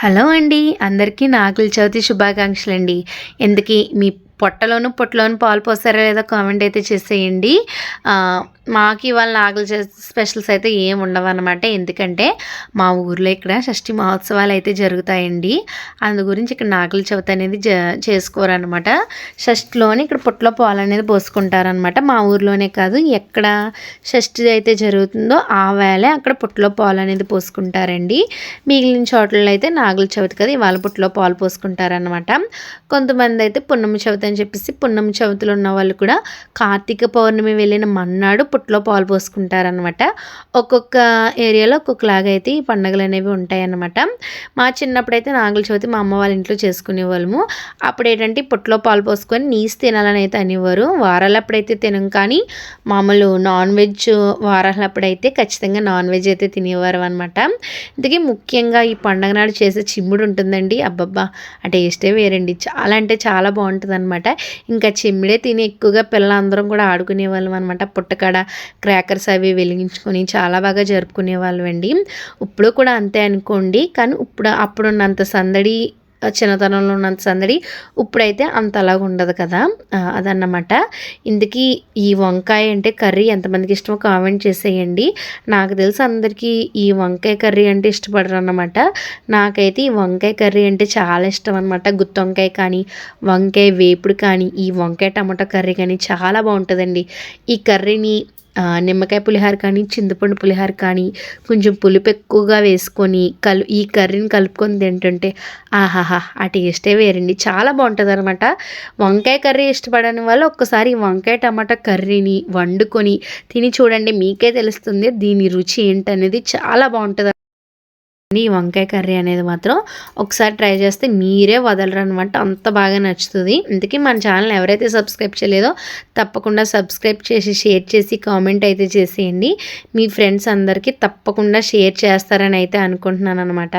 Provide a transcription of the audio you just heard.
Hello అండి. అందరికీ నాగుల చవితి శుభాకాంక్షలండి. ఇంతకీ మీ పొట్టలోను పాలు పోసారో లేదో కామెంట్ అయితే చేసేయండి. మాకు ఇవాళ నాగుల చవితి స్పెషల్స్ అయితే ఏమి ఉండవన్నమాట. ఎందుకంటే మా ఊర్లో ఇక్కడ షష్ఠి మహోత్సవాలు అయితే జరుగుతాయండి. అందు గురించి ఇక్కడ నాగుల చవితి అనేది చేసుకోరనమాట. షష్ఠిలోని ఇక్కడ పుట్టలో పాలు అనేది పోసుకుంటారనమాట. మా ఊర్లోనే కాదు, ఎక్కడ షష్ఠి అయితే జరుగుతుందో ఆ వేళ అక్కడ పుట్టలో పాలు అనేది పోసుకుంటారండి. మిగిలిన చోట్లలో అయితే నాగుల చవితి కదా ఇవాళ పుట్టలో పాలు పోసుకుంటారనమాట. కొంతమంది అయితే పున్నమి చవితి అని చెప్పేసి పున్నమి చవితిలో ఉన్న వాళ్ళు కూడా కార్తీక పౌర్ణమి వెళ్ళిన మన్నాడు పుట్టలో పాలు పోసుకుంటారనమాట. ఒక్కొక్క ఏరియాలో ఒక్కొక్కలాగా అయితే ఈ పండుగలు అనేవి ఉంటాయన్నమాట. మా చిన్నప్పుడైతే నాగుల చవితి మా అమ్మ వాళ్ళ ఇంట్లో చేసుకునేవాళ్ళము. అప్పుడు ఏంటంటే పుట్టలో పాలు పోసుకొని నీసు తినాలని అయితే అనేవారు. వారాలప్పుడైతే తినం, కానీ మామూలు నాన్ వెజ్ వారాలప్పుడైతే ఖచ్చితంగా నాన్ వెజ్ అయితే తినేవారు అనమాట. ఇందుకే ముఖ్యంగా ఈ పండుగ నాడు చేసే చిమ్ముడు ఉంటుందండి, అబ్బబ్బా ఆ టేస్టే వేరండి. చాలా అంటే చాలా బాగుంటుంది అనమాట. ఇంకా చిమ్మిడే తిని ఎక్కువగా పిల్లలందరం కూడా ఆడుకునేవాళ్ళం అనమాట. పుట్టకాడ క్రాకర్స్ అవి వెలిగించుకొని చాలా బాగా జరుపుకునేవాళ్ళం అండి. ఇప్పుడు కూడా అంతే అనుకోండి, కానీ అప్పుడున్నంత సందడి, చిన్నతనంలో ఉన్నంత సందడి ఇప్పుడైతే అంతలాగా ఉండదు కదా, అదన్నమాట. ఇందుకీ ఈ వంకాయ అంటే కర్రీ ఎంతమందికి ఇష్టమో కామెంట్ చేసేయండి. నాకు తెలిసి అందరికీ ఈ వంకాయ కర్రీ అంటే ఇష్టపడరు అన్నమాట. నాకైతే ఈ వంకాయ కర్రీ అంటే చాలా ఇష్టం అనమాట. గుత్తి వంకాయ కానీ, వంకాయ వేపుడు కానీ, ఈ వంకాయ టమాటా కర్రీ కానీ చాలా బాగుంటుందండి. ఈ కర్రీని నిమ్మకాయ పులిహార కానీ, చింతపండు పులిహార కానీ కొంచెం పులుపు ఎక్కువగా వేసుకొని ఈ కర్రీని కలుపుకొని తింటుంటే ఆహాహా ఆ టేస్టే వేరండి. చాలా బాగుంటుంది అనమాట. వంకాయ కర్రీ ఇష్టపడని వాళ్ళు ఒక్కసారి వంకాయ టమాటా కర్రీని వండుకొని తిని చూడండి, మీకే తెలుస్తుంది దీని రుచి ఏంటనేది. చాలా బాగుంటుంది ఈ వంకాయ కర్రీ అనేది మాత్రం ఒకసారి ట్రై చేస్తే మీరే వదలరు అనమాట, అంత బాగా నచ్చుతుంది. అందుకే మన ఛానల్ ఎవరైతే సబ్స్క్రైబ్ చేయలేదో తప్పకుండా సబ్స్క్రైబ్ చేసి, షేర్ చేసి, కామెంట్ అయితే చేసేయండి. మీ ఫ్రెండ్స్ అందరికీ తప్పకుండా షేర్ చేస్తారని అయితే అనుకుంటున్నాను అనమాట.